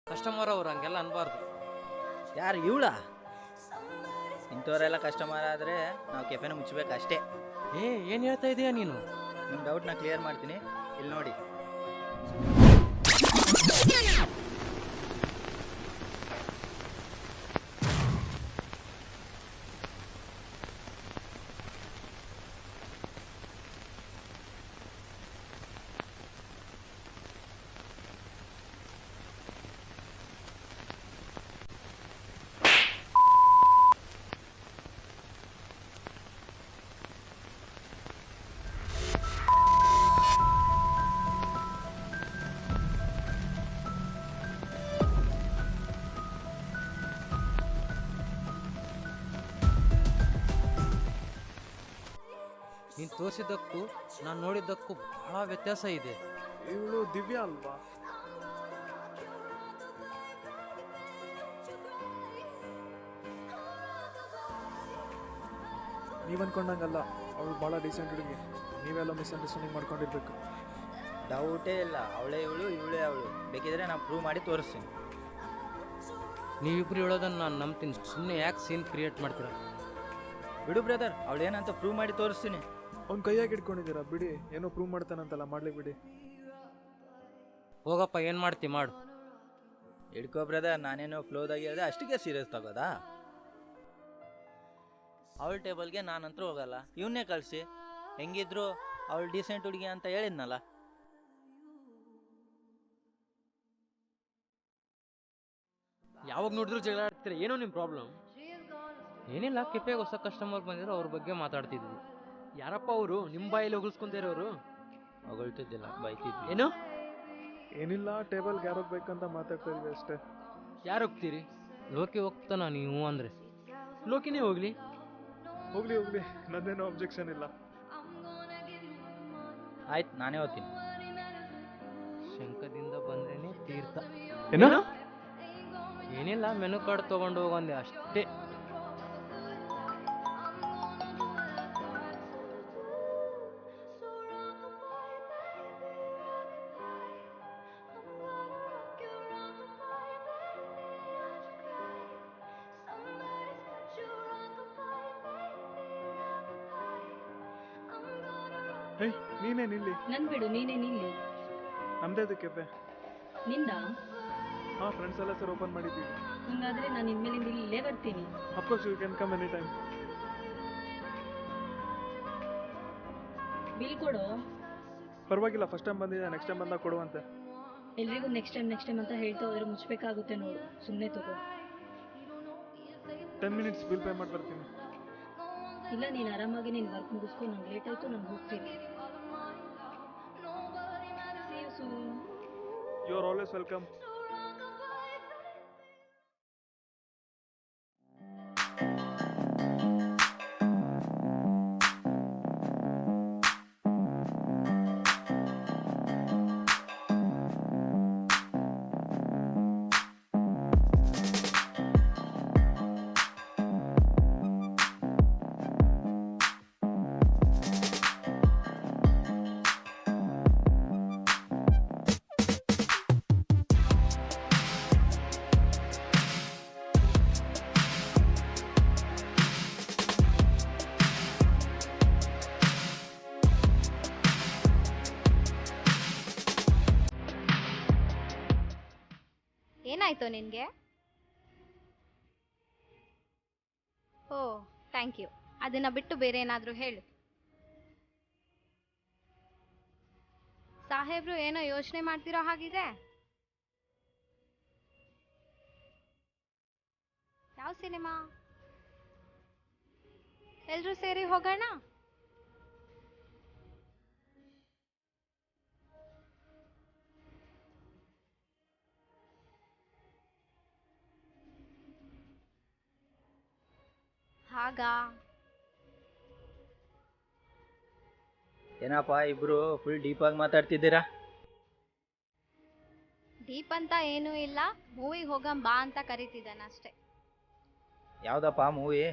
Customer ಅವ್ರು ಹಂಗೆಲ್ಲ ಅನ್ಬಾರ್ದು. ಯಾರು ಇವಳ? ಇಂಥವರೆಲ್ಲ ಕಸ್ಟಮರ್ ಆದರೆ ನಾವು ಕೆಫೆನ ಮುಚ್ಚಬೇಕು ಅಷ್ಟೇ. ಏನು ಹೇಳ್ತಾ ಇದೀಯ ನೀನು? ನಿಮ್ಮ ಡೌಟ್ನ ಕ್ಲಿಯರ್ ಮಾಡ್ತೀನಿ, ಇಲ್ಲಿ ನೋಡಿ. ನೀನು ತೋರಿಸಿದ್ದಕ್ಕೂ ನಾನು ನೋಡಿದ್ದಕ್ಕೂ ಬಹಳ ವ್ಯತ್ಯಾಸ ಇದೆ. ಇವಳು ದಿವ್ಯಾ ಅಲ್ವಾ? ನೀವು ಅನ್ಕೊಂಡಂಗಲ್ಲ, ಅವಳು ಭಾಳ ಡೀಸೆಂಟ್ ಹುಡುಗಿ. ನೀವೆಲ್ಲ ಮಿಸ್ಅಂಡರ್ಸ್ಟ್ಯಾಂಡಿಂಗ್ ಮಾಡ್ಕೊಂಡಿರ್ಬೇಕು. ಡೌಟೇ ಇಲ್ಲ, ಅವಳೇ ಇವಳು, ಇವಳೇ ಅವಳು. ಬೇಕಿದ್ರೆ ನಾನು ಪ್ರೂವ್ ಮಾಡಿ ತೋರಿಸ್ತೀನಿ. ನೀವಿಬ್ರು ಹೇಳೋದನ್ನು ನಾನು ನಂಬ್ತೀನಿ. ಸುಮ್ಮನೆ ಯಾಕೆ ಸೀನ್ ಕ್ರಿಯೇಟ್ ಮಾಡ್ತೀರಾ? ಬಿಡು ಬ್ರದರ್, ಅವಳು ಏನಂತ ಪ್ರೂವ್ ಮಾಡಿ ತೋರಿಸ್ತೀನಿ. ಅವ್ನು ಕೈಯಾಗಿ ಇಟ್ಕೊಂಡಿದ್ದೀರಾ, ಬಿಡಿ. ಏನೋ ಪ್ರೂವ್ ಮಾಡ್ತಾನಂತಲ್ಲ, ಮಾಡಲಿ ಬಿಡಿ. ಹೋಗಪ್ಪ, ಏನು ಮಾಡ್ತಿ ಮಾಡು. ಹಿಡ್ಕೋ ಬ್ರದರ್, ನಾನೇನೋ ಫ್ಲೋದಾಗಿ ಹೇಳಿದೆ, ಅಷ್ಟಿಗೆ ಸೀರಿಯಸ್ ತಗೋದಾ? ಅವಳ ಟೇಬಲ್ಗೆ ನಾನಂತರೂ ಹೋಗಲ್ಲ, ಇವನ್ನೇ ಕಳಿಸಿ. ಹೆಂಗಿದ್ರು ಅವಳು ಡೀಸೆಂಟ್ ಹುಡುಗಿ ಅಂತ ಹೇಳಿದ್ನಲ್ಲ. ಯಾವಾಗ ನೋಡಿದ್ರು ಜಗಳ ಆಡ್ತೀರ, ಏನೋ ನಿಮ್ಮ ಪ್ರಾಬ್ಲಮ್? ಏನಿಲ್ಲ, ಕೆಫೆಗೆ ಹೊಸ ಕಸ್ಟಮರ್ ಬಂದಿದ್ರು, ಅವ್ರ ಬಗ್ಗೆ ಮಾತಾಡ್ತಿದ್ವಿ. ಯಾರಪ್ಪ ಅವರು? ನಿಮ್ಮ ಬಾಯಲ್ಲಿ ಹೊಗಳ್ಸ್ಕೊಂತಿರೋರು? ಹೊಗಳ್ತಿದ್ದಿಲ್ಲ, ಬೈತಿದ್ವಿ. ಏನು? ಏನಿಲ್ಲ, ಟೇಬಲ್ಗೆ ಯಾರು ಬೇಕಂತ ಮಾತಾಡ್ತಾ ಇದ್ವಿ ಅಷ್ಟೇ. ಯಾರು ಹೋಗ್ತೀರಿ? ಲೋಕಿ ಹೋಗ್ತಾನ ನೀವು ಅಂದರೆ? ಲೋಕಿನೇ ಹೋಗ್ಲಿ. ಹೋಗ್ಲಿ ಹೋಗ್ಲಿ, ನಂದೇನೋ ಅಬ್ಜೆಕ್ಷನ್ ಇಲ್ಲ. ಆಯ್ತು, ನಾನೇ ಹೋಗ್ತೀನಿ. ಶಂಕದಿಂದ ಬಂದ್ರೇನೆ ತೀರ್ಥ. ಏನೋ ಏನಿಲ್ಲ, ಮೆನು ಕಾರ್ಡ್ ತೊಗೊಂಡು ಹೋಗಂದೆ ಅಷ್ಟೇ. ಏಯ್, ನೀನೇ ನಿಲ್ಲಿ. ನನ್ ಬಿಡು, ನೀನೇ ನಿಲ್ಲಿ. ನಮ್ದೇ ಅದು ಕೆಫೆ. ನಿಂದ? ಹಾಂ, ಫ್ರೆಂಡ್ಸ್ ಎಲ್ಲ ಸರ್ ಓಪನ್ ಮಾಡಿದ್ದೀವಿ. ಹಂಗಾದ್ರೆ ನಾನು ಇನ್ಮೇಲಿಂದ ಇಲ್ಲೇ ಬರ್ತೀನಿ. Of course you can come any time. Bill ಕೊಡು. ಪರವಾಗಿಲ್ಲ, ಫಸ್ಟ್ ಟೈಮ್ ಬಂದಿದೆ, ನೆಕ್ಸ್ಟ್ ಟೈಮ್ ಬಂದಾಗ ಕೊಡುವಂತೆ. ಎಲ್ರಿಗೂ ನೆಕ್ಸ್ಟ್ ಟೈಮ್ ಅಂತ ಹೇಳ್ತಾ ಹೋದ್ರೆ ಮುಚ್ಚಬೇಕಾಗುತ್ತೆ ನೋಡು. ಸುಮ್ಮನೆ ತಗೋ. 10 ಮಿನಿಟ್ಸ್ ಬಿಲ್ ಪೇ ಮಾಡಿ ಬರ್ತೀನಿ. ಇಲ್ಲ, ನೀನು ಆರಾಮಾಗಿ ನೀನು ವರ್ಕ್ ಮುಗಿಸ್ಕೊ. ನಂಗೆ ಲೇಟ್ ಆಯಿತು, ನಾನು ಹೋಗ್ತೀನಿ. See you soon. You are always welcome. ಏನಾಯ್ತು ನಿನಗೆ? Oh, thank you. ಅದನ್ನ ಬಿಟ್ಟು ಬೇರೆ ಏನಾದರೂ ಹೇಳು. ಸಾಹೇಬ್ರು ಏನೋ ಯೋಚನೆ ಮಾಡ್ತಿರೋ ಹಾಗಿದೆ. ಯಾವ ಸಿನಿಮಾ? ಎಲ್ಲರೂ ಸೇರಿ ಹೋಗೋಣ. ಹಾಗಾ? ಏನಪ್ಪ ಇಬ್ರು ಫುಲ್ ಡೀಪಾಗಿ ಮಾತಾಡ್ತಿದ್ದೀರಾ? ಡೀಪ್ ಅಂತ ಏನೂ ಇಲ್ಲ, ಮೂವಿಗೆ ಹೋಗಂ ಬಾ ಅಂತ ಕರಿತಿದ್ದಾನೆ ಅಷ್ಟೇ. ಯಾವ್ದಪ್ಪ ಮೂವಿ?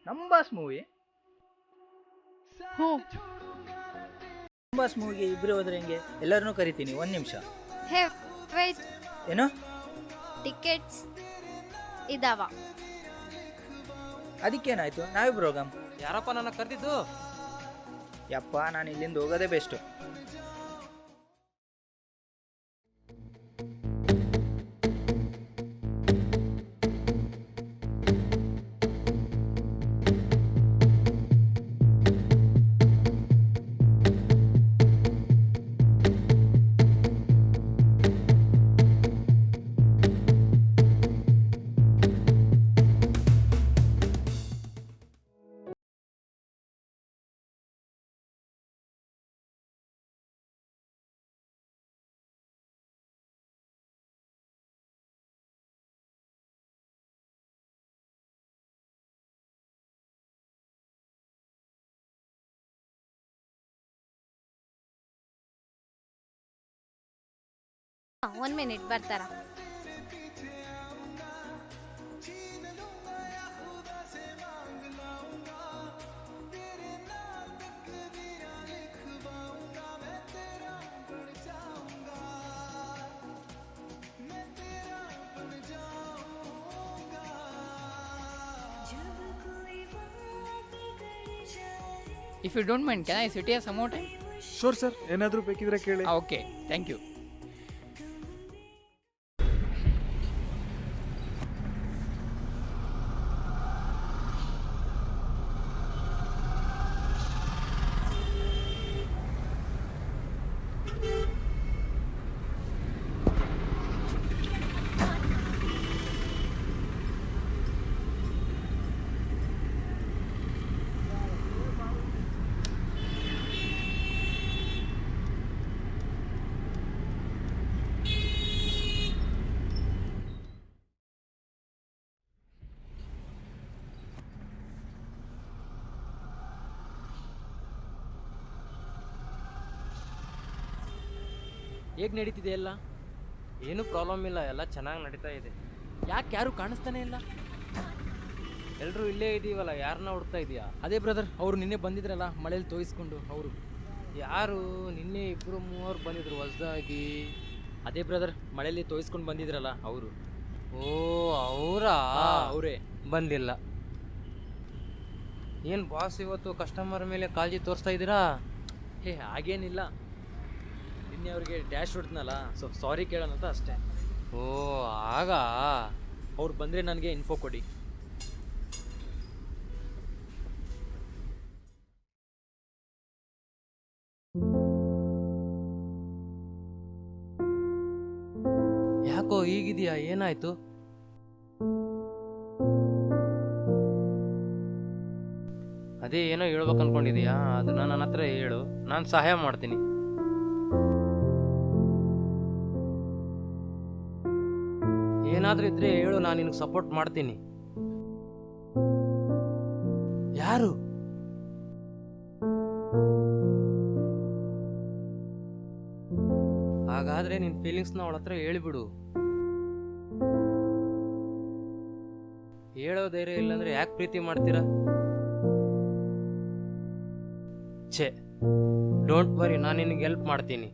ನಂಬಾಸ್ ಮೂವಿ? ನಂಬಾಸ್ ಮೂವಿಗೆ ಇಬ್ರು ಹೋದ್ರೆ ಹೆಂಗೆ? ಎಲ್ಲರನ್ನೂ ಕರಿತೀನಿ. 1 ನಿಮಿಷ. ಹೇ ವೇಟ್, ಏನು? ಟಿಕೆಟ್ಸ್ ಇದಾವ. ಅದಕ್ಕೇನಾಯ್ತು, ನಾವಿಬ್ರು ಹೋಗಮ್. ಯಾರಪ್ಪ ನನ್ನ ಕರೆದಿದ್ದು? ಯಪ್ಪ, ನಾನು ಇಲ್ಲಿಂದ ಹೋಗೋದೇ ಬೆಸ್ಟು. ಒನ್ ಮಿನಿಟ್, ಬರ್ತಾರ. If you don't mind, can I sit here some more time? Sure sir, ಏನಾದರೂ ಬೇಕಿದ್ರೆ ಕೇಳಿ. Okay, thank you. ಹೇಗೆ ನಡೀತಿದೆ ಎಲ್ಲ? ಏನೂ ಪ್ರಾಬ್ಲಮ್ ಇಲ್ಲ, ಎಲ್ಲ ಚೆನ್ನಾಗಿ ನಡೀತಾ ಇದೆ. ಯಾಕೆ ಯಾರು ಕಾಣಿಸ್ತಾನೆ ಇಲ್ಲ? ಎಲ್ಲರೂ ಇಲ್ಲೇ ಇದ್ದೀವಲ್ಲ, ಯಾರನ್ನ ಹುಡ್ತಾ ಇದೆಯಾ? ಅದೇ ಬ್ರದರ್, ಅವರು ನಿನ್ನೆ ಬಂದಿದ್ರಲ್ಲ ಮಳೇಲಿ ತೋಯಿಸ್ಕೊಂಡು, ಅವರು. ಯಾರು? ನಿನ್ನೆ 2-3 ಬಂದಿದ್ರು ಹೊಸ್ದಾಗಿ. ಅದೇ ಬ್ರದರ್, ಮಳೇಲಿ ತೋಯಿಸ್ಕೊಂಡು ಬಂದಿದ್ರಲ್ಲ ಅವರು. ಓ ಅವರಾ? ಅವರೇ. ಬಂದಿಲ್ಲ. ಏನು ಬಾಸ್ ಇವತ್ತು ಕಸ್ಟಮರ್ ಮೇಲೆ ಕಾಳಜಿ ತೋರಿಸ್ತಾ ಇದ್ದೀರಾ? ಹಾಗೇನಿಲ್ಲ, ನಿನ್ನೆ ಅವ್ರಿಗೆ ಡ್ಯಾಶ್ ಹೊಡ್ದ್ನಲ್ಲ, ಸೊ ಸಾರಿ ಕೇಳೋಣ ಅಂತ ಅಷ್ಟೇ. ಓ ಆಗ ಅವ್ರು ಬಂದರೆ ನನಗೆ ಇನ್ಫೋ ಕೊಡಿ. ಯಾಕೋ ಹೀಗಿದೆಯಾ? ಏನಾಯ್ತು? ಅದೇ ಏನೋ ಹೇಳ್ಬೇಕು ಅನ್ಕೊಂಡಿದೀಯಾ? ಅದನ್ನ ನನ್ನ ಹತ್ರ ಹೇಳು, ನಾನು ಸಹಾಯ ಮಾಡ್ತೀನಿ. ಏನಾದ್ರೂ ಇದ್ರೆ ಹೇಳು, ನಾನು ನಿನಗೆ ಸಪೋರ್ಟ್ ಮಾಡ್ತೀನಿ. ಯಾರು? ಹಾಗಾದ್ರೆ ನಿನ್ನ ಫೀಲಿಂಗ್ಸ್ನ ಅವಳ ಹತ್ರ ಹೇಳಿಬಿಡು. ಹೇಳೋ ಧೈರ್ಯ ಇಲ್ಲಾಂದ್ರೆ ಯಾಕೆ ಪ್ರೀತಿ ಮಾಡ್ತೀರಾ? ಛೇ, ಡೋಂಟ್ ವರಿ, ನಾನು ನಿನಗೆ ಹೆಲ್ಪ್ ಮಾಡ್ತೀನಿ.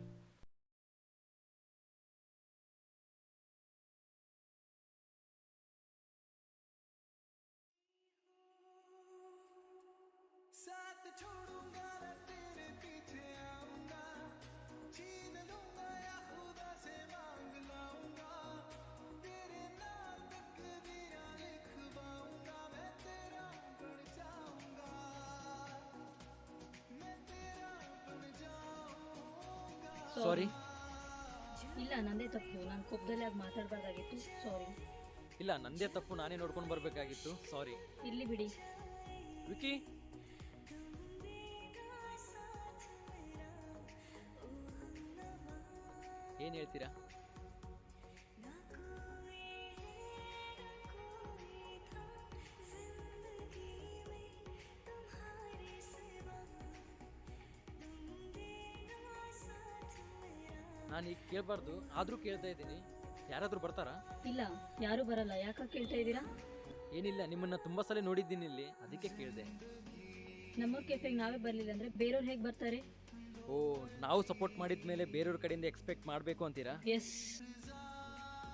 ಸಾರಿ. ಇಲ್ಲ ನಂದೇ ತಪ್ಪು, ನಾನು ಕೋಪದಲ್ಲಿ ಆಗಿ ಮಾತಾಡಬಾರ್ದಾಗಿತ್ತು. ಸಾರಿ. ಇಲ್ಲ, ನಂದೇ ತಪ್ಪು, ನಾನೇ ನೋಡ್ಕೊಂಡು ಬರಬೇಕಾಗಿತ್ತು. ಸಾರಿ. ಇಲ್ಲಿ ಬಿಡಿ. ವಿಕಿ, ಏನು ಹೇಳ್ತೀರಾ? ನಾನು ಈಗ ಕೇಳಬಾರ್ದು, ಆದರೂ ಕೇಳ್ತಾ ಇದ್ದೀನಿ. ಯಾರಾದರೂ ಬರ್ತಾರಾ? ಇಲ್ಲ, ಯಾರು ಬರಲ್ಲ. ಯಾಕೆ ಕೇಳ್ತಾ ಇದ್ದೀರಾ? ಏನಿಲ್ಲ, ನಿಮ್ಮನ್ನ ತುಂಬ ಸಲ ನೋಡಿದ್ದೀನಿ ಇಲ್ಲಿ, ಅದಕ್ಕೆ ಕೇಳಿದೆ. ನಮ್ಮೂರ್ ಕೆಫೆಗೆ ನಾವೇ ಬರಲಿಲ್ಲ ಅಂದ್ರೆ ಬೇರೆಯವ್ರು ಹೇಗೆ ಬರ್ತಾರೆ? ಓ, ನಾವು ಸಪೋರ್ಟ್ ಮಾಡಿದ ಮೇಲೆ ಬೇರೆಯವ್ರ ಕಡೆಯಿಂದ ಎಕ್ಸ್ಪೆಕ್ಟ್ ಮಾಡಬೇಕು ಅಂತೀರಾ? ಎಸ್.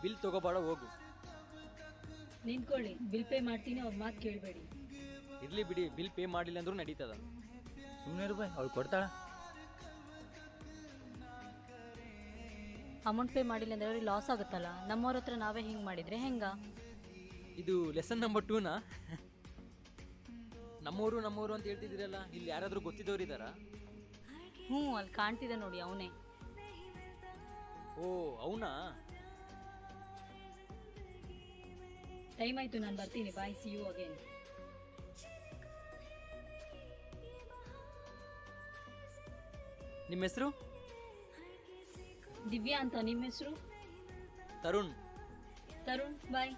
ಬಿಲ್ ತಗೋಬೇಡ, ಹೋಗು. ನಿಂತ್ಕೊಳ್ಳಿ, ಬಿಲ್ ಪೇ ಮಾಡ್ತೀನಿ, ಅವ್ರ ಮಾತು ಕೇಳಬೇಡಿ. ಇರ್ಲಿ ಬಿಡಿ, ಬಿಲ್ ಪೇ ಮಾಡಿಲ್ಲ ಅಂದ್ರೂ ನಡೀತದ. ಸುಮ್ಮನೆ ರೂಪಾಯಿ ಅವ್ಳು ಕೊಡ್ತಾಳ. ಅಮೌಂಟ್ ಪೇ ಮಾಡಿಲ್ಲ ಅಂದರೆ ಅವ್ರಿಗೆ ಲಾಸ್ ಆಗುತ್ತಲ್ಲ. ನಮ್ಮವ್ರ ಹತ್ರ ನಾವೇ ಹಿಂಗೆ ಮಾಡಿದರೆ ಹೆಂಗ? ಇದು ಲೆಸನ್ ನಂಬರ್ 2ನಾ? ನಮ್ಮವರು ಅಂತ ಹೇಳ್ತಿದ್ದೀರಲ್ಲ, ಇಲ್ಲಿ ಯಾರಾದರೂ ಗೊತ್ತಿದ್ದವ್ರು ಇದ್ದಾರಾ? ಹ್ಞೂ, ಅಲ್ಲಿ ಕಾಣ್ತಿದೆ ನೋಡಿ, ಅವನೇ. ಓ ಅವನಾ? ಟೈಮ್ ಆಯ್ತು, ನಾನು ಬರ್ತೀನಿ. ಬಾಯ್, ಸಿ ಯು ಅಗೇನ್. ನಿಮ್ಮ ಹೆಸರು? ದಿವ್ಯಾ ಅಂತ. ನಿಮ್ಮ ಹೆಸರು? ತರುಣ್. ತರುಣ್, ಬಾಯ್.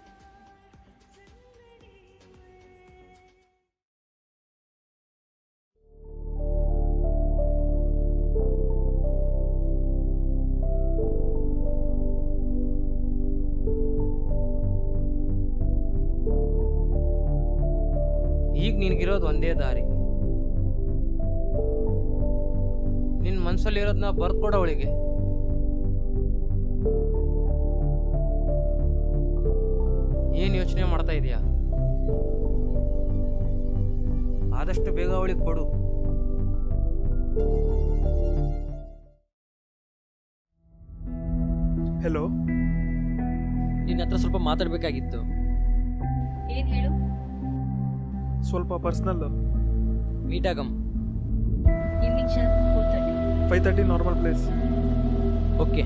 ಈಗ ನಿನಗಿರೋದು ಒಂದೇ ದಾರಿ. ನಿನ್ನ ಮನಸ್ಸಲ್ಲಿರೋದನ್ನ ಬರ್ಕೊಡ ಅವಳಿಗೆ. ಏನು ಯೋಚನೆ ಮಾಡ್ತಾ ಇದೀಯಾ? ಆದಷ್ಟು ಬೇಗ ಅವಳಿಗೆ ಕೊಡು. ಹೆಲೋ, ನಿನ್ನ ಹತ್ರ ಸ್ವಲ್ಪ ಮಾತಾಡಬೇಕಾಗಿತ್ತು. ಏನ್ ಹೇಳು? ಸ್ವಲ್ಪ ಪರ್ಸ್ನಲ್. ಮೀಟ್ ಆಗಮ್. Evening sharp 4:30. 5:30 normal place. Okay.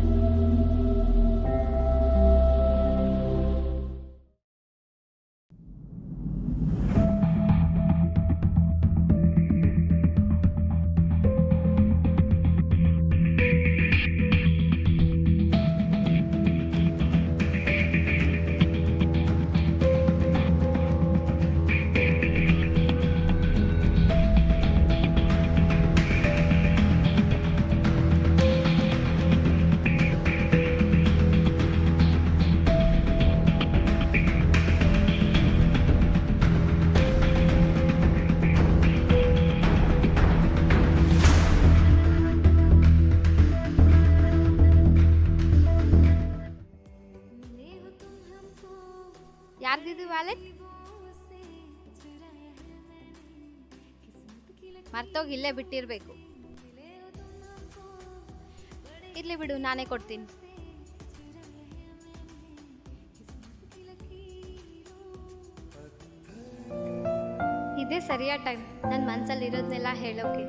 Wallet? ಮರ್ತೋಗಿ ಇಲ್ಲೇ ಬಿಟ್ಟಿರ್ಬೇಕು. ಇರ್ಲಿ ಬಿಡು, ನಾನೇ ಕೊಡ್ತೀನಿ. ಇದೇ ಸರಿಯಾದ ಟೈಮ್ ನನ್ನ ಮನಸ್ಸಲ್ಲಿ ಇರೋದನ್ನೆಲ್ಲ ಹೇಳೋಕೆ.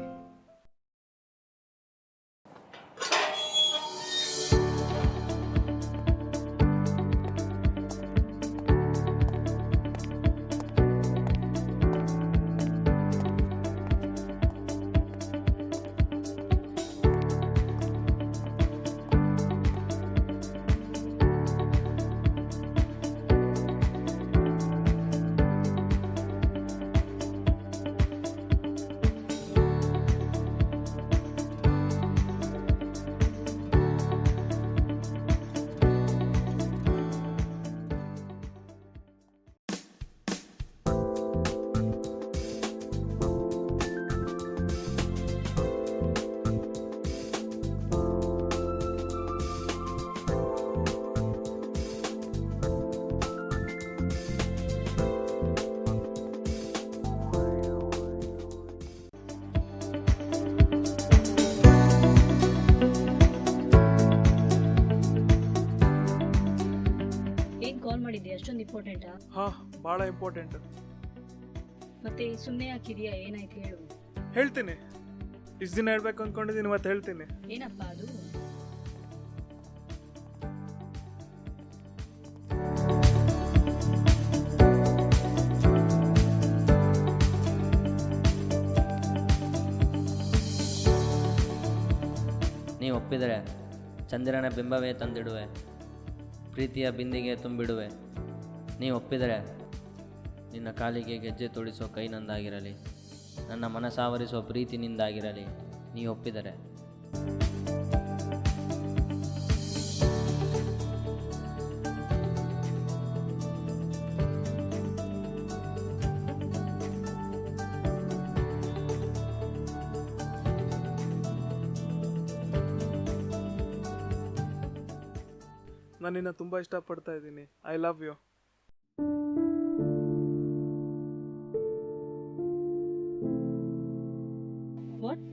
ಏನ್ ಕಾಲ್ ಮಾಡಿದ್ದೆ? ಅಷ್ಟೊಂದು ಇಂಪಾರ್ಟೆಂಟಾ? ಹಾಂ, ಭಾಳ ಇಂಪಾರ್ಟೆಂಟ್. ಮತ್ತೆ ಸುಮ್ಮನೆ ಹಾಕಿದ್ಯಾ? ಏನಾಯ್ತು ಹೇಳು. ಹೇಳ್ತೀನಿ. ಇಷ್ಟು ದಿನ ಹೇಳ್ಬೇಕು ಅಂದ್ಕೊಂಡಿದ್ದೀನಿ, ಮತ್ತೆ ಹೇಳ್ತೀನಿ. ಏನಪ್ಪ ಅದು? ನೀವು ಒಪ್ಪಿದರೆ ಚಂದಿರನ ಬಿಂಬವೇ ತಂದಿಡುವೆ, ಪ್ರೀತಿಯ ಬಿಂದಿಗೆ ತುಂಬಿಡುವೆ. ನೀವು ಒಪ್ಪಿದರೆ ನಿನ್ನ ಕಾಲಿಗೆ ಗೆಜ್ಜೆ ತೊಡಿಸೋ ಕೈ ನಂದಾಗಿರಲಿ, ನನ್ನ ಮನಸಾವರಿಸೋ ಪ್ರೀತಿ ನಿಂದಾಗಿರಲಿ. ನೀವು ಒಪ್ಪಿದರೆ. ನಾನು ನಿನ್ನ ತುಂಬ ಇಷ್ಟಪಡ್ತಾ ಇದ್ದೀನಿ. I love you. ವಾಟ್?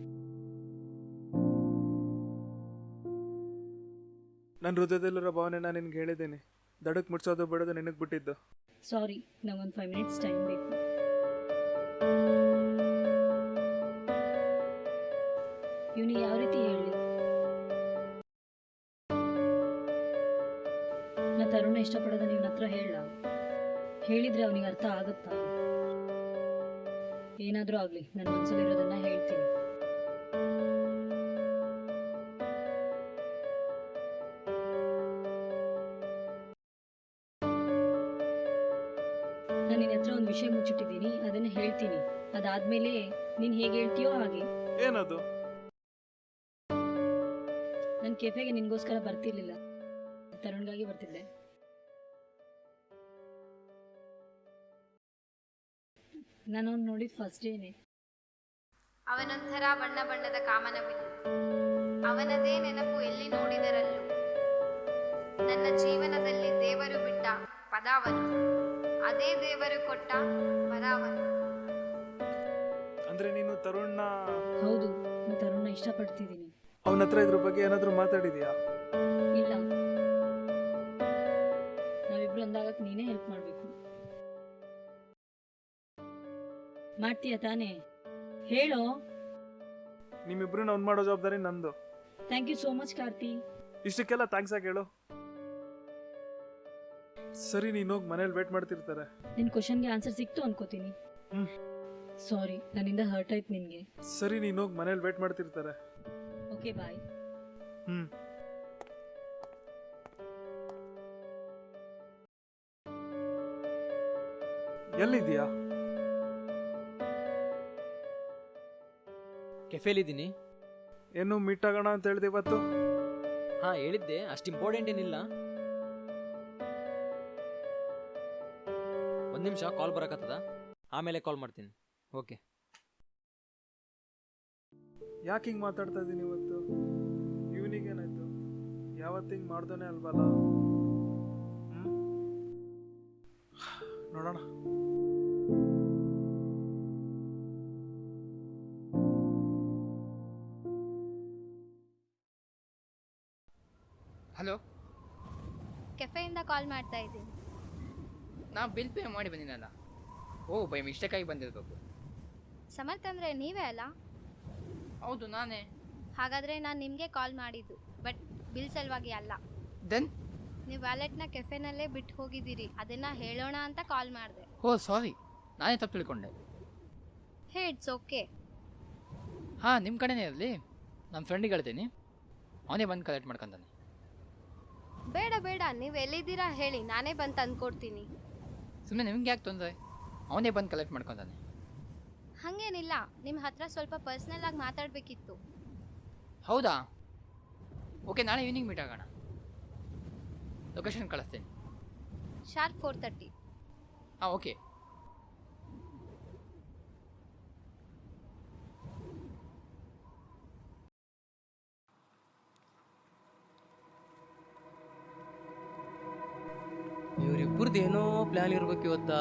ನನ್ನ ಹೃದಯದಲ್ಲಿರೋ ಭಾವನೆ ನಾನು ನಿನ್ಗೆ ಹೇಳಿದ್ದೀನಿ. ದಡಕ್ಕೆ ಮುಟ್ಸೋದು ಬಿಡೋದು ನಿನಗೆ ಬಿಟ್ಟಿದ್ದು. ಸಾರಿ, ನಂಗೊಂದು 5 ಮಿನಿಟ್ಸ್ ಟೈಮ್ ಬೇಕು. ಇವನಿಗೆ ಯಾವ ರೀತಿ ಹೇಳಿ? ನಾ ತರುಣ ಇಷ್ಟಪಡೋದ ನಿನ್ನ ಹತ್ರ ಹೇಳ? ಹೇಳಿದ್ರೆ ಅವನಿಗೆ ಅರ್ಥ ಆಗುತ್ತಾ? ಏನಾದರೂ ಆಗಲಿ, ನನ್ನ ಮನಸ್ಸಲ್ಲಿರೋದನ್ನ ಹೇಳ್ತೀನಿ. ನಾನು ನಿನ್ನ ಹತ್ರ ಒಂದು ವಿಷಯ ಮುಚ್ಚಿಟ್ಟಿದ್ದೀನಿ, ಅದನ್ನು ಹೇಳ್ತೀನಿ. ಅದಾದ್ಮೇಲೆ ನೀನು ಹೇಗೆ ಹೇಳ್ತೀಯೋ ಹಾಗೆ. ಏನದು? ನನ್ನ ಕೆಫೆಗೆ ನಿನಗೋಸ್ಕರ ಬರ್ತಿರ್ಲಿಲ್ಲ, ತರುಣ್ಗಾಗಿ ಬರ್ತಿದ್ದೆ. ನಾನು ಅವ್ನು ನೋಡಿದ ಫಸ್ಟ್ ಡೇನೆ. ಅವನೊಂಥರ ಬಣ್ಣ ಬಣ್ಣದ ಕಾಮನಬಿಲ್ಲು, ಅವನದೇ ನೆನಪು ಎಲ್ಲಿ ನೋಡಿದರಲ್ಲೂ. ನನ್ನ ಜೀವನದಲ್ಲಿ ದೇವರು ಬಿಟ್ಟ ಪದಾವನು, ಅದೇ ದೇವರು ಕೊಟ್ಟ ವರವನು. ಅಂದ್ರೆ ನೀನು ತರುಣ್ನ? ಹೌದು, ನಾನು ತರುಣ್ನ ಇಷ್ಟಪಡ್ತಿದ್ದೀನಿ. ಅವನ ಹತ್ರ ಇದ್ರ ಬಗ್ಗೆ ಏನಾದರೂ ಮಾತಾಡಿದ್ಯಾ? ಇಲ್ಲ, ನಾವಿಬ್ರು ಒಂದಾಗಕ್ಕೆ ನೀನೇ ಹೆಲ್ಪ್ ಮಾಡಬೇಕು. ಮಾಡ್ತೀಯ ತಾನೇ? ಹೇಳೋ. ನಿಮ್ಮಿಬ್ರನ್ನ ಅವ್ನು ಮಾಡೋ ಜವಾಬ್ದಾರಿ ನಂದು. Thank you so much Karthi. ಇಷ್ಟಕ್ಕೆಲ್ಲ ಥ್ಯಾಂಕ್ಸ್ ಆಗಿ ಹೇಳು. ಸರಿ, ನೀನು ಹೋಗಿ ಮನೇಲಿ ವೇಟ್ ಮಾಡ್ತಿರ್ತಾರೆ. ನಿನ್ನ ಕ್ವಶನ್ಗೆ ಆನ್ಸರ್ ಸಿಕ್ತು ಅನ್ಕೋತೀನಿ. ಸಾರಿ, ನನ್ನಿಂದ ಹರ್ಟ್ ಆಯ್ತು ನಿನಗೆ. ಸರಿ, ನೀನು ಹೋಗಿ ಮನೇಲಿ ವೇಟ್ ಮಾಡ್ತಿರ್ತಾರೆ. ಓಕೆ, ಬಾಯ್. ಎಲ್ಲಿದ್ಯಾ? ಕೆಫೆಲಿದ್ದೀನಿ. ಏನು ಮೀಟ್ ಆಗೋಣ ಅಂತ ಹೇಳಿದೆ ಇವತ್ತು? ಹಾಂ, ಹೇಳಿದ್ದೆ. ಅಷ್ಟು ಇಂಪಾರ್ಟೆಂಟ್ ಏನಿಲ್ಲ. ಒಂದು ನಿಮಿಷ, ಕಾಲ್ ಬರಕತ್ತದ, ಆಮೇಲೆ ಕಾಲ್ ಮಾಡ್ತೀನಿ. ಓಕೆ. ಯಾಕೆ ಹಿಂಗೆ ಮಾತಾಡ್ತಾ ಇದ್ದೀನಿ ಇವತ್ತು? ಇವನಿಗೇನಾಯ್ತು? ಯಾವತ್ತು ಹಿಂಗೆ ಮಾಡ್ದೋನೆ ಅಲ್ವಲ್ಲ? ನೋಡೋಣ. ಹಲೋ, ಕೆಫೆಯಿಂದ ಕಾಲ್ ಮಾಡ್ತಾ ಇದ್ದೀನಿ. ನಾ ಬಿಲ್ ಪೇ ಮಾಡಿ ಬಂದಿನಲ್ಲ. ಓ, ಬೈ ಮಿಸ್ಟೇಕಾಗಿ ಬಂದಿರಬೇಕು. ಸಮರ್ಥ್ ಅಂದರೆ ನೀವೇ ಅಲ್ಲ? ಹೌದು, ನಾನೇ. ಹಾಗಾದರೆ ನಾನು ನಿಮಗೆ ಕಾಲ್ ಮಾಡಿದ್ದು, ಬಟ್ ಬಿಲ್ ಸಲುವಾಗಿ ಅಲ್ಲ. ದೆನ್? ನೀವು ವ್ಯಾಲೆಟ್ನ ಕೆಫೆನಲ್ಲೇ ಬಿಟ್ಟು ಹೋಗಿದ್ದೀರಿ, ಅದನ್ನು ಹೇಳೋಣ ಅಂತ ಕಾಲ್ ಮಾಡಿದೆ. ಓ ಸಾರಿ, ನಾನೇ ತಪ್ಪು ತಿಳ್ಕೊಂಡೆ. ಹೇ, ಇಟ್ಸ್ ಓಕೆ. ಹಾಂ, ನಿಮ್ಮ ಕಡೆನೇ ಇರಲಿ. ನಮ್ಮ ಫ್ರೆಂಡಿಗೆ ಹೇಳ್ತೀನಿ, ಅವನೇ ಬಂದು ಕಲೆಕ್ಟ್ ಮಾಡ್ಕೊಂತಾನೆ. ಬೇಡ ಬೇಡ, ನೀವು ಎಲ್ಲಿದ್ದೀರಾ ಹೇಳಿ, ನಾನೇ ಬಂದು ತಂದ್ಕೊಡ್ತೀನಿ. ಸುಮ್ಮನೆ ನಿಮ್ಗೆ ಯಾಕೆ ತೊಂದರೆ? ಅವನೇ ಬಂದು ಕಲೆಕ್ಟ್ ಮಾಡ್ಕೊತಾನೆ. ಹಾಗೇನಿಲ್ಲ, ನಿಮ್ಮ ಹತ್ರ ಸ್ವಲ್ಪ ಪರ್ಸ್ನಲ್ ಆಗಿ ಮಾತಾಡಬೇಕಿತ್ತು. ಹೌದಾ? ಓಕೆ, ನಾಳೆ ಈವ್ನಿಂಗ್ ಮೀಟ್ ಆಗೋಣ. ಲೊಕೇಶನ್ ಕಳಿಸ್ತೀನಿ. ಶಾರ್ಪ್ 4:30. ಹಾಂ, ಓಕೆ. ಇವರಿಬ್ಬರದ್ದು ಏನೋ ಪ್ಲ್ಯಾನ್ ಇರ್ಬೇಕು ಇವತ್ತ.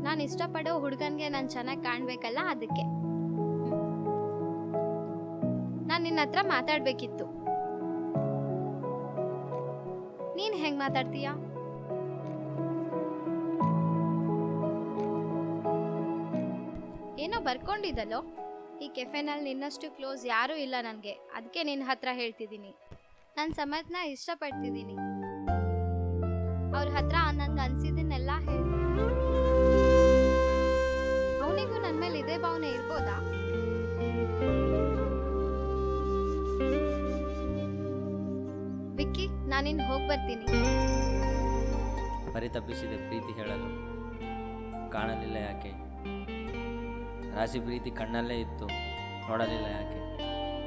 ನಾನು ಇಷ್ಟಪಡೋ ಹುಡುಗನಿಗೆ ನಾನು ಚೆನ್ನಾಗಿ ಕಾಣಬೇಕಲ್ಲ, ಅದಕ್ಕೆ ನಾನು ನಿನ್ನ ಹತ್ರ ಮಾತಾಡಬೇಕಿತ್ತು. ನೀನು ಹೆಂಗೆ ಮಾತಾಡ್ತೀಯಾ? ಏನೋ ಬರ್ಕೊಂಡಿದ್ದಲ್ಲೋ, ಈ ಕೆಫೆನಲ್ಲಿ ನಿನ್ನಷ್ಟು ಕ್ಲೋಸ್ ಯಾರೂ ಇಲ್ಲ ನನಗೆ, ಅದಕ್ಕೆ ನಿನ್ನ ಹತ್ರ ಹೇಳ್ತಿದ್ದೀನಿ. ನಾನು ಸಮರ್ಥ್ನ ಇಷ್ಟಪಡ್ತಿದ್ದೀನಿ. ಅವ್ರ ಹತ್ರ ನಂಗೆ ಅನ್ಸಿದ್ದನ್ನೆಲ್ಲ ಹೇಳಿ. ಅವನಿಗೂ ನನ್ನ ಮೇಲೆ ಇದೇ ಭಾವನೆ ಇರ್ಬೋದಾ? ವಿಕ್ಕಿ, ನಾನಿನ್ನು ಹೋಗಿ ಬರ್ತೀನಿ. ಪರಿತಪ್ಪಿಸಿದೆ ಪ್ರೀತಿ ಹೇಳಲು, ಕಾಣಲಿಲ್ಲ ಯಾಕೆ? ರಾಶಿ ಪ್ರೀತಿ ಕಣ್ಣಲ್ಲೇ ಇತ್ತು, ನೋಡಲಿಲ್ಲ ಯಾಕೆ?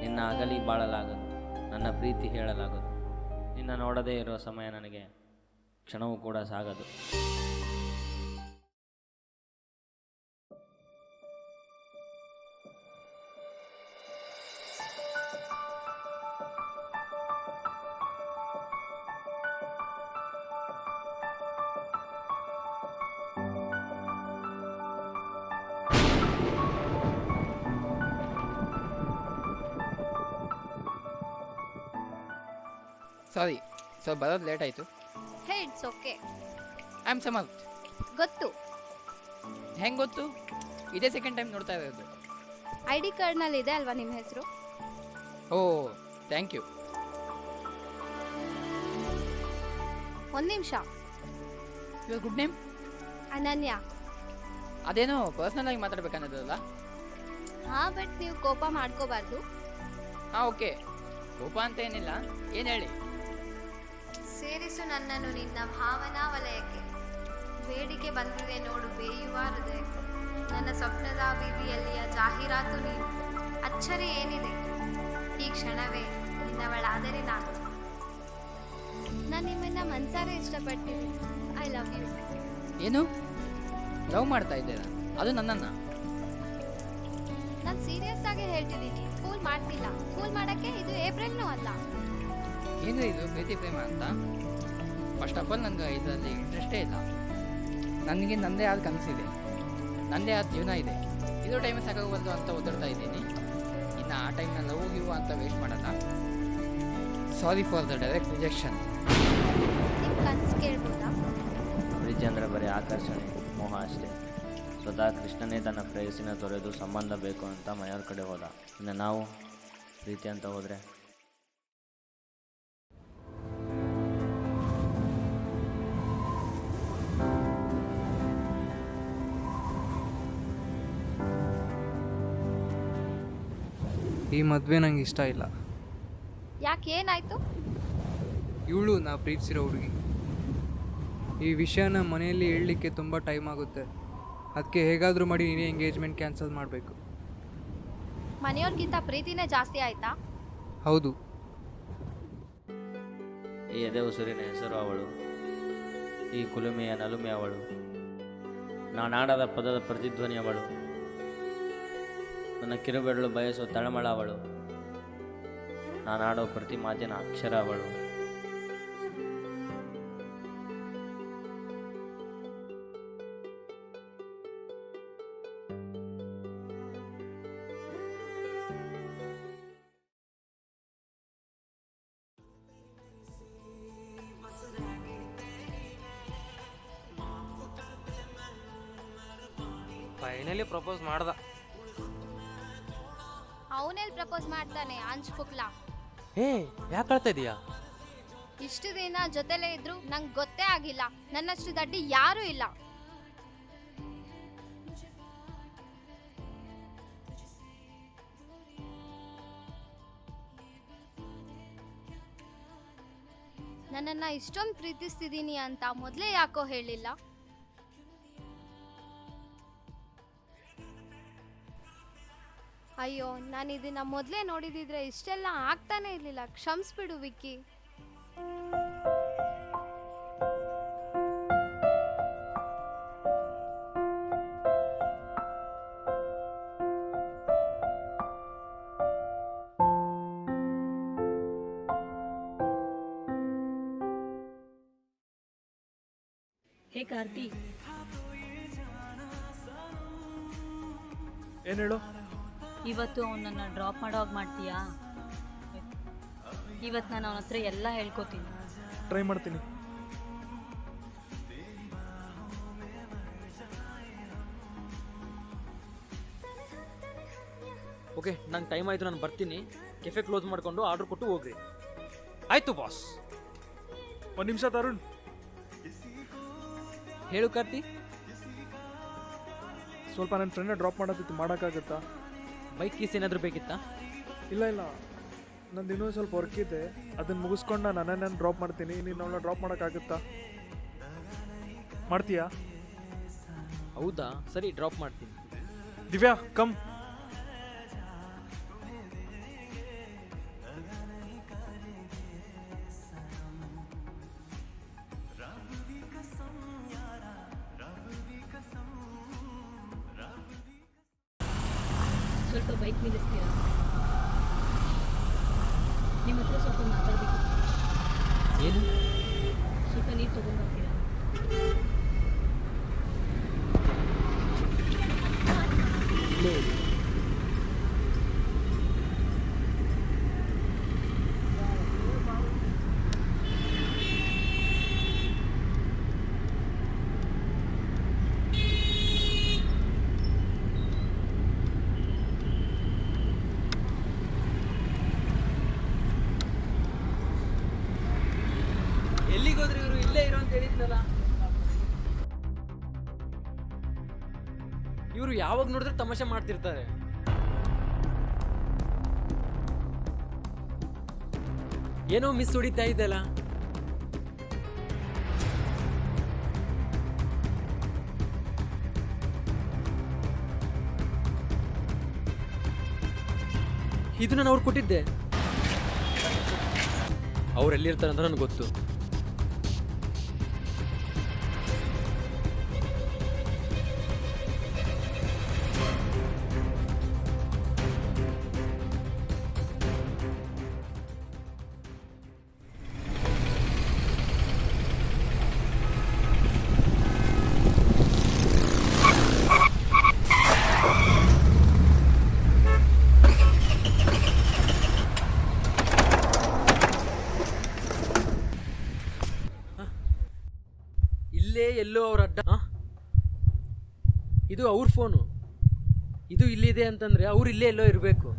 ನಿನ್ನ ಅಗಲಿ ಬಾಳಲಾಗದು, ನನ್ನ ಪ್ರೀತಿ ಹೇಳಲಾಗದು. ನಿನ್ನ ನೋಡದೇ ಇರೋ ಸಮಯ ನನಗೆ ಕ್ಷಣವೂ ಕೂಡ ಸಾಗದು. ಸಾರಿ, ಸ್ವಲ್ಪ ಬರೋದು ಲೇಟ್ ಆಯಿತು. ಹೇ, it's okay. I am Samarth. ಗೊತ್ತು. ಹೆಂಗೆ ಗೊತ್ತು? ಇದೇ ಸೆಕೆಂಡ್ ಟೈಮ್ ನೋಡ್ತಾ ಇರೋದು. ID ಕಾರ್ಡ್ನಲ್ಲಿ ಇದೆ ಅಲ್ವಾ ನಿಮ್ಮ ಹೆಸರು? ಓ, ಥ್ಯಾಂಕ್ ಯು. ಒಂದು ನಿಮಿಷ. Your good name? ಅನನ್ಯ. ಅದೇನೋ ಪರ್ಸ್ನಲ್ ಆಗಿ ಮಾತಾಡ್ಬೇಕನ್ನೋದಲ್ಲ? ಹಾಂ, ಬಟ್ ನೀವು ಕೋಪ ಮಾಡ್ಕೋಬಾರ್ದು. ಹಾಂ, ಓಕೆ. ಕೋಪ ಅಂತ ಏನಿಲ್ಲ, ಏನು ಹೇಳಿ. ಸೇರಿಸು ನನ್ನನ್ನು ನಿನ್ನ ಭಾವನಾ ವಲಯಕ್ಕೆ. ಬೇಡಿಕೆ ಬಂದಿದೆ ನೋಡು ಬೇಯುವ ಹೃದಯಕ್ಕೆ. ನನ್ನ ಸ್ವಪ್ನದ ಬೀದಿಯಲ್ಲಿಯ ಜಾಹೀರಾತು ನೀನು. ಅಚ್ಚರಿ ಏನಿದೆ, ಈ ಕ್ಷಣವೇ ನಿನ್ನವಳಾದರೆ ನಾನು. ನಿಮ್ಮನ್ನ ಮನ್ಸಾರೆ ಇಷ್ಟಪಡ್ತೀನಿ. I love you. ಏನು ಲವ್ ಮಾಡ್ತಾ ಇದ್ದೀರಾ? ಅದು ನನ್ನನ್ನು? ನಾನು ಸೀರಿಯಸ್ ಆಗಿ ಹೇಳ್ತಿದ್ದೀನಿ, ಫೂಲ್ ಮಾಡ್ತಿಲ್ಲ. ಫೂಲ್ ಮಾಡೋಕ್ಕೆ ಇದು ಏಪ್ರಿಲ್ನೂ ಅಲ್ಲ. ಏನು ಇದು ಪ್ರೀತಿ ಪ್ರೇಮ ಅಂತ? ಫಸ್ಟ್ ಆಫ್ ಆಲ್ ನನಗೆ ಇದರಲ್ಲಿ ಇಂಟ್ರೆಸ್ಟೇ ಇಲ್ಲ. ನನಗೆ ನನ್ನದೇ ಆದ ಕನಸಿದೆ, ನನ್ನದೇ ಆದ ಜೀವನ ಇದೆ. ಇದು ಟೈಮ್ ಸಾಕಾಗಬಾರ್ದು ಅಂತ ಓದಾಡ್ತಾ ಇದ್ದೀನಿ. ಇನ್ನು ಆ ಟೈಮ್ನ ಲವ್ ಗಿವ್ ಅಂತ ವೇಸ್ಟ್ ಮಾಡಲ್ಲ. Sorry for the direct rejection. ನಿಮ್ಮ ಕನಸು ಕೇಳ್ಬೋದಾ? ಪ್ರೀತಿ ಅಂದರೆ ಬರೀ ಆಕರ್ಷಣೆ, ಮೋಹ ಅಷ್ಟೇ. ಸ್ವತಃ ಕೃಷ್ಣನೇ ತನ್ನ ಪ್ರೇಯಸಿನ ತೊರೆದು ಸಂಬಂಧ ಬೇಕು ಅಂತ ಮನೆಯವ್ರ ಕಡೆ ಹೋದ. ಇನ್ನು ನಾವು ಪ್ರೀತಿ ಅಂತ ಹೋದರೆ ಈ ಮದುವೆ ನಂಗೆ ಇಷ್ಟ ಇಲ್ಲ. ಯಾಕೆ, ಏನಾಯ್ತು? ಇವಳು ನಾ ಪ್ರೀತಿಸಿರೋ ಹುಡುಗಿ. ಈ ವಿಷಯನ ಮನೆಯಲ್ಲಿ ಹೇಳಲಿಕ್ಕೆ ತುಂಬ ಟೈಮ್ ಆಗುತ್ತೆ. ಅದಕ್ಕೆ ಹೇಗಾದರೂ ಮಾಡಿ ನೀನೇ ಎಂಗೇಜ್ಮೆಂಟ್ ಕ್ಯಾನ್ಸಲ್ ಮಾಡಬೇಕು. ಮನೆಯವ್ರಿಗಿಂತ ಪ್ರೀತಿನೇ ಜಾಸ್ತಿ ಆಯ್ತಾ? ಹೌದು. ಈ ಎದೆ ಉಸಿರಿನ ಹೆಸರು ಅವಳು. ಈ ಕುಲುಮೆಯ ನಲುಮೆ ಅವಳು, ನಾನಾಡದ ಪದದ ಪ್ರತಿಧ್ವನಿ ಅವಳು, ನನ್ನ ಕಿರುಬೆರಳು ಬಯಸೋ ತಳಮಳ ಅವಳು, ನಾನಾಡೋ ಪ್ರತಿ ಮಾತಿನ ಅಕ್ಷರ ಅವಳು. ಫೈನಲಿ ಪ್ರಪೋಸ್ ಮಾಡ್ದ. ಅವನೆಲ್ಲಿ ಪ್ರಪೋಸ್ ಮಾಡ್ತಾನೆ ಅಂಚ್ಪುಕ್ಲ. ಹೇ ಯಾಕೆ ಕಳ್ತಾ ಇದೀಯಾ? ಇಷ್ಟು ದಿನ ಜೊತೆಲೇ ಇದ್ರು ನಂಗೆ ಗೊತ್ತೇ ಆಗಿಲ್ಲ, ನನ್ನಷ್ಟು ದಡ್ಡಿ ಯಾರೂ ಇಲ್ಲ. ನನ್ನನ್ನ ಇಷ್ಟೊಂದು ಪ್ರೀತಿಸ್ತಿದ್ದೀನಿ ಅಂತ ಮೊದಲೇ ಯಾಕೋ ಹೇಳಿಲ್ಲ? ಅಯ್ಯೋ, ನಾನು ಇದನ್ನ ಮೊದಲೇ ನೋಡಿದಿದ್ರೆ ಇಷ್ಟೆಲ್ಲ ಆಗ್ತಾನೆ ಇರಲಿಲ್ಲ. ಕ್ಷಮಿಸ್ಬಿಡು ವಿಕ್ಕಿ. ಹೇ ಕಾರ್ತಿ, ಏನು ಹೇಳು? ಇವತ್ತು ಅವನನ್ನ ಡ್ರಾಪ್ ಮಾಡೋವಾಗ ಮಾಡ್ತೀಯಾ? ಇವತ್ತು ನಾನು ಅವನ ಹತ್ರ ಎಲ್ಲ ಹೇಳ್ಕೊತೀನಿ. ಟ್ರೈ ಮಾಡ್ತೀನಿ. ಓಕೆ, ನಂಗೆ ಟೈಮ್ ಆಯಿತು, ನಾನು ಬರ್ತೀನಿ. ಕೆಫೆ ಕ್ಲೋಸ್ ಮಾಡಿಕೊಂಡು ಆರ್ಡರ್ ಕೊಟ್ಟು ಹೋಗ್ರಿ. ಆಯ್ತು ಬಾಸ್. ಒಂದು ನಿಮಿಷ ತರುಣ್. ಹೇಳು ಕಾರ್ತಿ. ಸ್ವಲ್ಪ ನನ್ನ ಫ್ರೆಂಡ್ನ ಡ್ರಾಪ್ ಮಾಡೋದಿತ್ತು, ಮಾಡೋಕ್ಕಾಗುತ್ತಾ? ಬೈಕ್ ಕೀಸ್ ಏನಾದರೂ ಬೇಕಿತ್ತಾ? ಇಲ್ಲ ನಂದು ಇನ್ನೂ ಸ್ವಲ್ಪ ವರ್ಕ್ ಇದೆ, ಅದನ್ನು ಮುಗಿಸ್ಕೊಂಡು ನಾನು ನನ್ನನ್ನು ಡ್ರಾಪ್ ಮಾಡ್ತೀನಿ. ನೀನು ಅವಳನ್ನ ಡ್ರಾಪ್ ಮಾಡೋಕ್ಕಾಗುತ್ತಾ? ಮಾಡ್ತೀಯಾ? ಹೌದಾ, ಸರಿ, ಡ್ರಾಪ್ ಮಾಡ್ತೀನಿ. ದಿವ್ಯಾ ಕಮ್. ಸ್ವಲ್ಪ ಬೈಕ್ ನಿಲ್ಲಿಸ್ತೀರಾ? ನಿಮ್ಮ ಹತ್ರ ಸ್ವಲ್ಪ ಮಾತಾಡಬೇಕು. ಏನು? ಸ್ವಲ್ಪ ನೀರು ತಗೊಂಡ್ಬರ್ತೀರಾ? ಇಲ್ಲೇ ಎಲ್ಲಿಗೋದ್ರಿ ಇವರು? ಇಲ್ಲೇ ಇರೋ ಅಂತ ಹೇಳಿದ್ನಲ್ಲ. ಇವರು ಯಾವಾಗ ನೋಡಿದ್ರೆ ತಮಾಷೆ ಮಾಡ್ತಿರ್ತಾರೆ. ಏನೋ ಮಿಸ್ ಹೊಡಿತಾ ಇದ್ದಲ್ಲ. ಇದು ನಾನು ಅವ್ರು ಕೊಟ್ಟಿದ್ದೆ. ಅವ್ರು ಎಲ್ಲಿರ್ತಾರೆ ಅಂತ ನನಗೆ ಗೊತ್ತು. ಇಲ್ಲೇ ಎಲ್ಲೋ ಅವ್ರ ಅಡ್ಡ. ಇದು ಅವ್ರ ಫೋನು, ಇದು ಇಲ್ಲಿದೆ ಅಂತಂದ್ರೆ ಅವ್ರು ಇಲ್ಲೇ ಎಲ್ಲೋ ಇರಬೇಕು.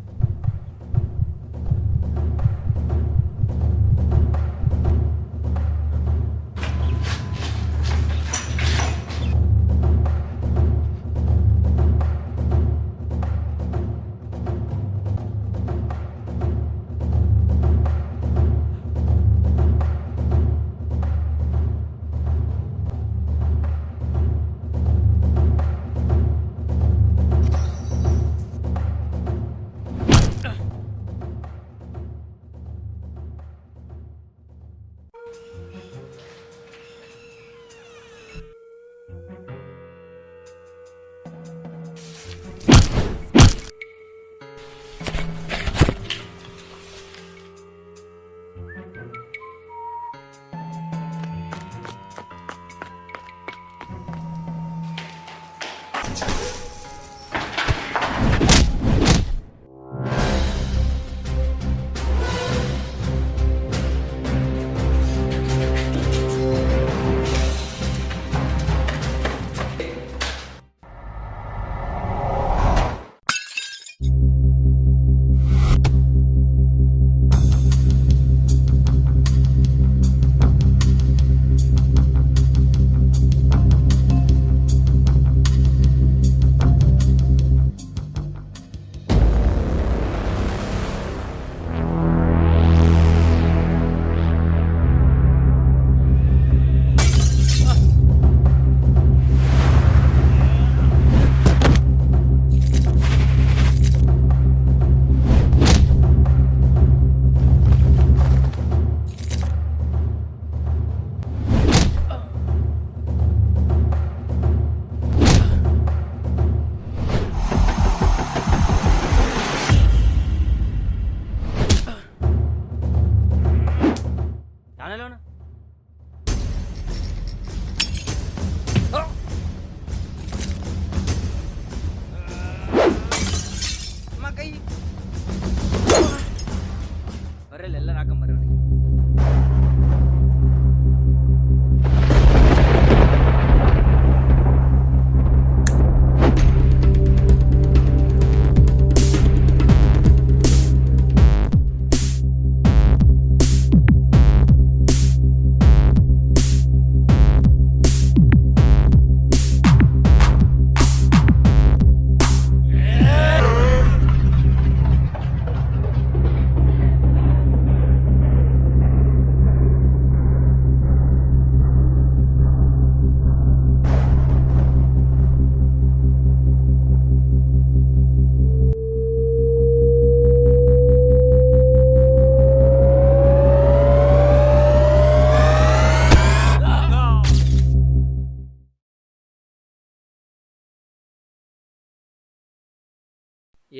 ಬರಲ್ಲ ಎಲ್ಲರೂ ಹಾಕೊಂಬರೋಣ.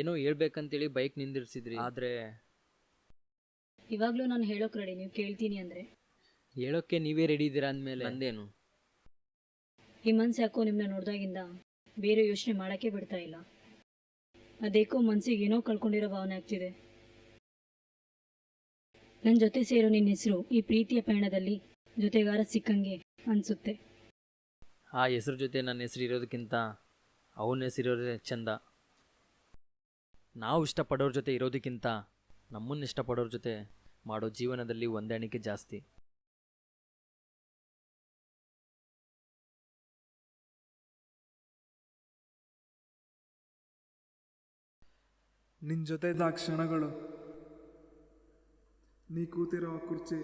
ಏನೋ ಹೇಳ್ಬೇಕಂತೇಳಿ ಬೈಕ್ ನಿಂದಿರ್ಸಿದ್ರಿ, ಆದರೆ ಇವಾಗಲೂ ನಾನು ಹೇಳೋಕೆ ರೆಡಿ, ನೀವು ಕೇಳ್ತೀನಿ ಅಂದರೆ. ಹೇಳೋಕ್ಕೆ ನೀವೇ ರೆಡಿ ಇದ್ದೀರಾ ಅಂದಮೇಲೆ ನಂದೇನು? ಈ ಮನ್ಸು ಯಾಕೋ ನಿಮ್ಮನ್ನ ನೋಡಿದಾಗಿಂದ ಬೇರೆ ಯೋಚನೆ ಮಾಡೋಕ್ಕೆ ಬಿಡ್ತಾ ಇಲ್ಲ. ಅದೇಕೋ ಮನ್ಸಿಗೆ ಏನೋ ಕಳ್ಕೊಂಡಿರೋ ಭಾವನೆ ಆಗ್ತಿದೆ. ನನ್ನ ಜೊತೆ ಸೇರೋ ನಿನ್ನ ಹೆಸರು ಈ ಪ್ರೀತಿಯ ಪಯಣದಲ್ಲಿ ಜೊತೆಗಾರ ಸಿಕ್ಕಂಗೆ ಅನಿಸುತ್ತೆ. ಆ ಹೆಸ್ರ ಜೊತೆ ನನ್ನ ಹೆಸರು ಇರೋದಕ್ಕಿಂತ ಅವನ ಹೆಸರಿರೋದೇ ಚಂದ. ನಾವು ಇಷ್ಟಪಡೋರ ಜೊತೆ ಇರೋದಕ್ಕಿಂತ ನಮ್ಮನ್ನು ಇಷ್ಟಪಡೋರ ಜೊತೆ ಮಾಡೋ ಜೀವನದಲ್ಲಿ ಹೊಂದಾಣಿಕೆ ಜಾಸ್ತಿ. ನಿನ್ನ ಜೊತೆ ಇದ್ದ ಕ್ಷಣಗಳು, ನೀ ಕೂತಿರೋ ಆ ಕುರ್ಚಿ,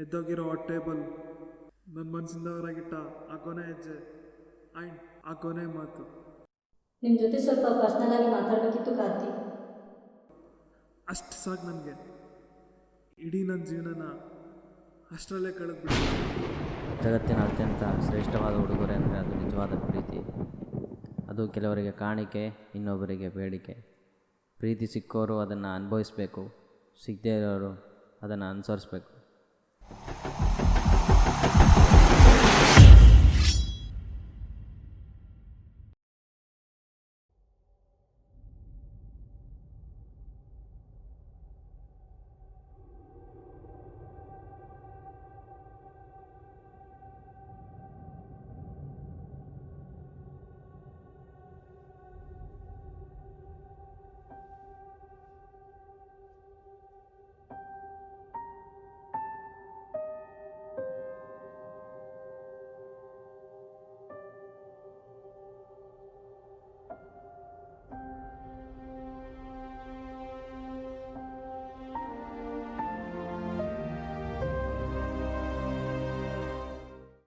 ಎದ್ದೋಗಿರೋ ಆ ಟೇಬಲ್, ನನ್ನ ಮನಸ್ಸಿಂದ ಹೊರಗಿಟ್ಟ ಆ ಕೊನೆ ಹೆಜ್ಜೆ ಆ್ಯಂಡ್ ಆ ಕೊನೆ ಮಾತು, ನಿಮ್ಮ ಜೊತೆ ಸ್ವಲ್ಪ ಪರ್ಸ್ನಲ್ ಆಗಿ ಮಾತಾಡಬೇಕಿತ್ತು ಕಾರ್ತಿ. ಅಷ್ಟು ಸಾಕು ನನಗೆ. ಇಡೀ ನನ್ನ ಜೀವನನ ಅಷ್ಟರಲ್ಲೇ ಕಳೆದ್ಬಿಟ್ಟು. ಜಗತ್ತಿನ ಅತ್ಯಂತ ಶ್ರೇಷ್ಠವಾದ ಉಡುಗೊರೆ ಅಂದರೆ ಅದು ನಿಜವಾದ ಪ್ರೀತಿ. ಅದು ಕೆಲವರಿಗೆ ಕಾಣಿಕೆ, ಇನ್ನೊಬ್ಬರಿಗೆ ಬೇಡಿಕೆ. ಪ್ರೀತಿ ಸಿಕ್ಕೋರು ಅದನ್ನು ಅನುಭವಿಸ್ಬೇಕು, ಸಿಗದೇ ಇರೋರು ಅದನ್ನು ಅನುಸರಿಸ್ಬೇಕು.